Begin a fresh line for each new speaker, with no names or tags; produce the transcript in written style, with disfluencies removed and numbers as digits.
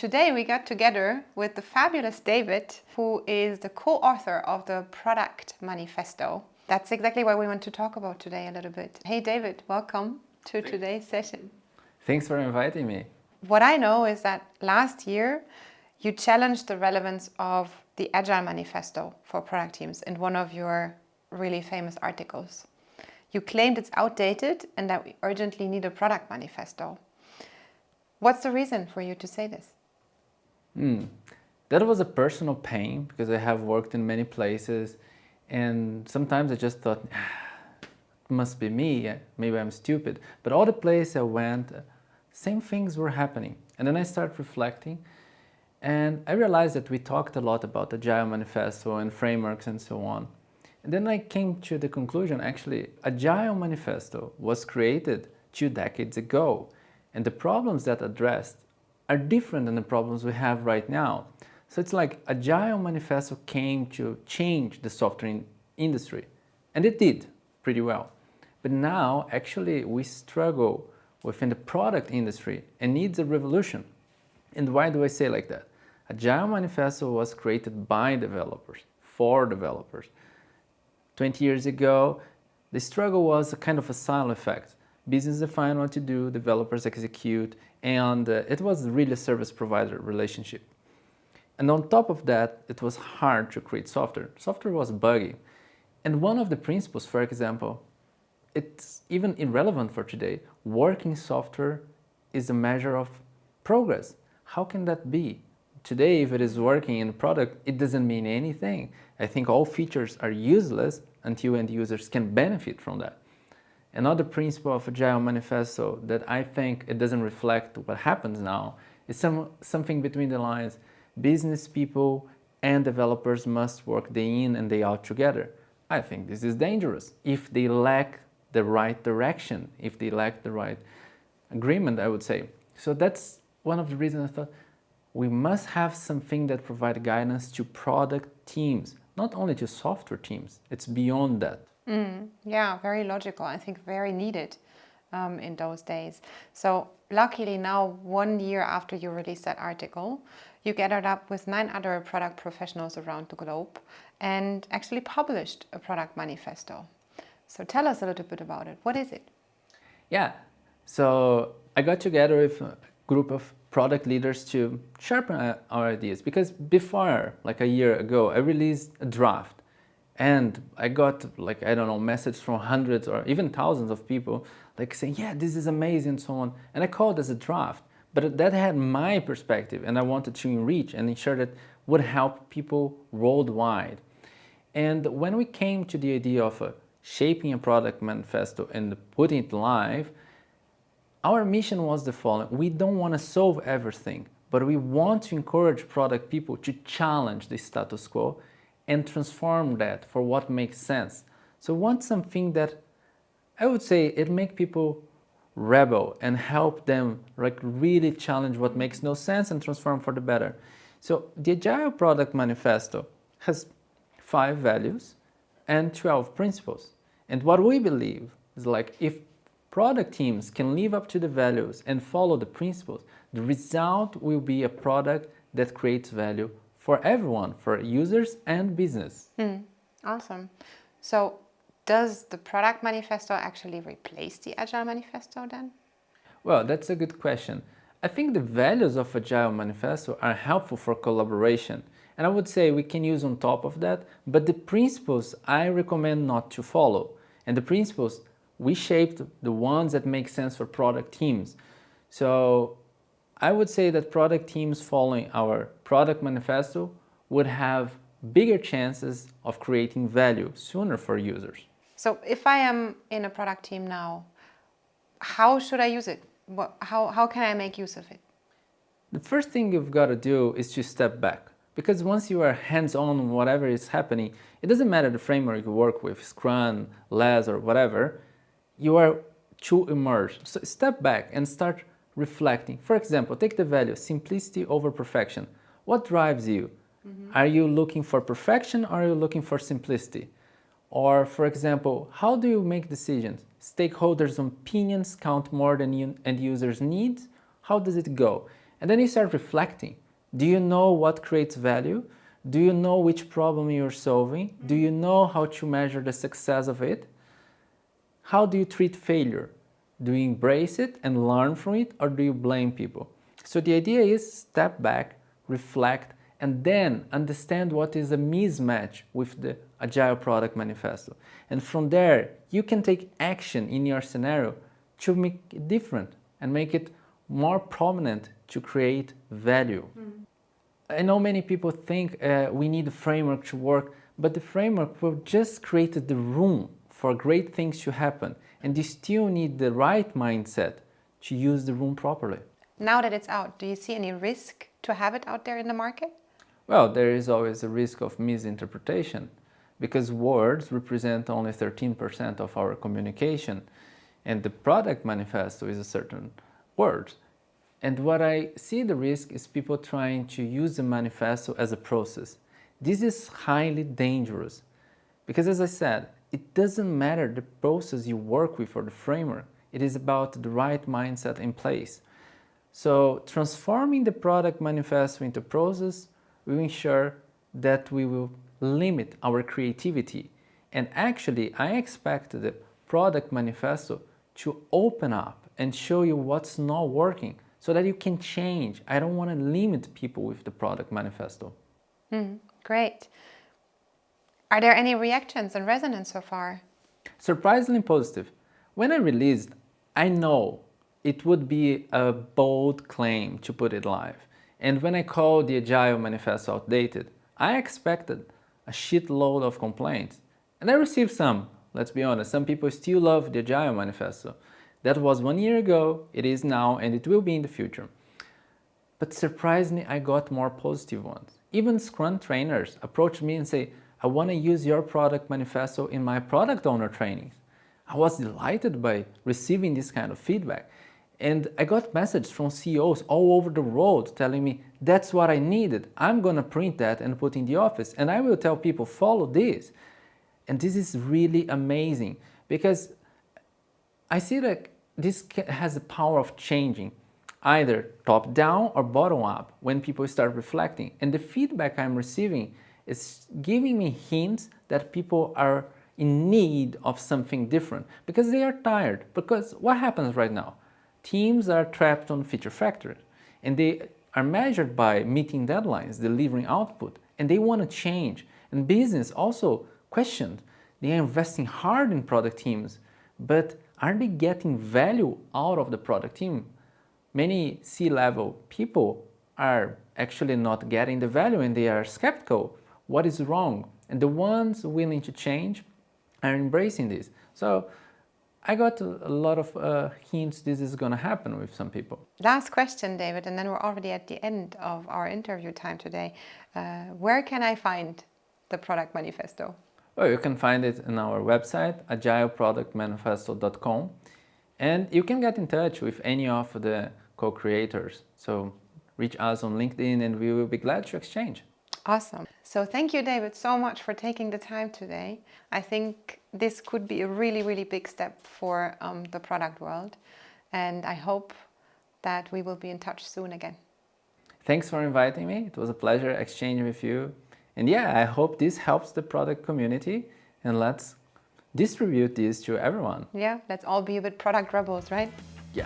today we got together with the fabulous David, who is the co-author of the Product Manifesto. That's exactly what we want to talk about today a little bit. Hey David, welcome to today's session.
Thanks for inviting me.
What I know is that last year you challenged the relevance of the Agile Manifesto for product teams in one of your really famous articles. You claimed it's outdated and that we urgently need a product manifesto. What's the reason for you to say this?
That was a personal pain because I have worked in many places and sometimes I just thought, it must be me, maybe I'm stupid. But all the places I went, same things were happening. And then I started reflecting and I realized that we talked a lot about Agile Manifesto and frameworks and so on. And then I came to the conclusion, actually, Agile Manifesto was created 2 decades ago. And the problems that addressed are different than the problems we have right now. So it's like Agile Manifesto came to change the software industry. And it did pretty well. But now, actually, we struggle within the product industry and needs a revolution. And why do I say like that? Agile Manifesto was created by developers, for developers. 20 years ago, the struggle was a kind of a silo effect. Business define what to do, developers execute, and it was really a service provider relationship. And on top of that, it was hard to create software. Software was buggy. And one of the principles, for example, it's even irrelevant for today, working software is a measure of progress. How can that be? Today, if it is working in a product, it doesn't mean anything. I think all features are useless until end users can benefit from that. Another principle of Agile Manifesto that I think it doesn't reflect what happens now is something between the lines. Business people and developers must work day in and day out together. I think this is dangerous if they lack the right direction, if they lack the right agreement, I would say. So that's one of the reasons I thought we must have something that provides guidance to product teams, not only to software teams. It's beyond that.
Yeah, very logical. I think very needed in those days. So luckily now, 1 year after you released that article, you gathered up with 9 other product professionals around the globe and actually published a product manifesto. So tell us a little bit about it. What is it?
Yeah, so I got together with a group of product leaders to sharpen our ideas because before, like a year ago, I released a draft and I got messages from hundreds or even thousands of people like saying, yeah, this is amazing and so on. And I called it as a draft, but that had my perspective and I wanted to enrich and ensure that would help people worldwide. And when we came to the idea of shaping a product manifesto and putting it live, our mission was the following. We don't want to solve everything, but we want to encourage product people to challenge the status quo and transform that for what makes sense. So we want something that I would say it make people rebel and help them like really challenge what makes no sense and transform for the better. So the Agile Product Manifesto has 5 values and 12 principles. And what we believe is like if product teams can live up to the values and follow the principles, the result will be a product that creates value for everyone, for users and business.
Awesome. So does the product manifesto actually replace the Agile Manifesto then?
Well, that's a good question. I think the values of Agile Manifesto are helpful for collaboration. And I would say we can use on top of that, but the principles I recommend not to follow. And the principles, we shaped the ones that make sense for product teams. So I would say that product teams following our product manifesto would have bigger chances of creating value sooner for users.
So if I am in a product team now, how should I use it? How can I make use of it?
The first thing you've got to do is to step back. Because once you are hands-on on whatever is happening, it doesn't matter the framework you work with, Scrum, LAS or whatever, you are too immersed. So step back and start reflecting. For example, take the value simplicity over perfection. What drives you? Are you looking for perfection or are you looking for simplicity? Or for example, how do you make decisions? Stakeholders' opinions count more than end users' needs? How does it go? And then you start reflecting. Do you know what creates value? Do you know which problem you're solving? Do you know how to measure the success of it? How do you treat failure? Do you embrace it and learn from it, or do you blame people? So the idea is step back, reflect, and then understand what is a mismatch with the Agile Product Manifesto. And from there, you can take action in your scenario to make it different and make it more prominent to create value. I know many people think we need a framework to work, but the framework will just create the room for great things to happen. And you still need the right mindset to use the room properly.
Now that it's out, do you see any risk to have it out there in the market?
Well, there is always a risk of misinterpretation because words represent only 13% of our communication, and the product manifesto is a certain word. And what I see the risk is people trying to use the manifesto as a process. This is highly dangerous because, as I said, it doesn't matter the process you work with or the framework. It is about the right mindset in place. So transforming the product manifesto into process will ensure that we will limit our creativity. And actually, I expect the product manifesto to open up and show you what's not working so that you can change. I don't want to limit people with the product manifesto.
Great. Are there any reactions and resonance so far?
Surprisingly positive. When I released, I know it would be a bold claim to put it live. And when I called the Agile Manifesto outdated, I expected a shitload of complaints. And I received some, let's be honest. Some people still love the Agile Manifesto. That was 1 year ago, it is now, and it will be in the future. But surprisingly, I got more positive ones. Even Scrum trainers approach me and say, I want to use your product manifesto in my product owner trainings. I was delighted by receiving this kind of feedback. And I got messages from CEOs all over the world telling me, that's what I needed. I'm going to print that and put in the office. And I will tell people, follow this. And this is really amazing because I see that this has the power of changing either top down or bottom up when people start reflecting. And the feedback I'm receiving is giving me hints that people are in need of something different because they are tired. Because what happens right now? Teams are trapped on feature factory and they are measured by meeting deadlines, delivering output, and they want to change. And business also questioned. They are investing hard in product teams, but are they getting value out of the product team? Many C-level people are actually not getting the value and they are skeptical. What is wrong? And the ones willing to change are embracing this. So I got a lot of hints this is going to happen with some people.
Last question, David, and then we're already at the end of our interview time today. Where can I find the product manifesto?
Well, you can find it on our website, agileproductmanifesto.com, and you can get in touch with any of the co-creators. So reach us on LinkedIn and we will be glad to exchange.
Awesome. So thank you, David, so much for taking the time today. I think this could be a really, really big step for the product world. And I hope that we will be in touch soon again.
Thanks for inviting me. It was a pleasure exchanging with you. And yeah, I hope this helps the product community, and let's distribute this to everyone.
Yeah, let's all be a bit product rebels, right?
Yeah.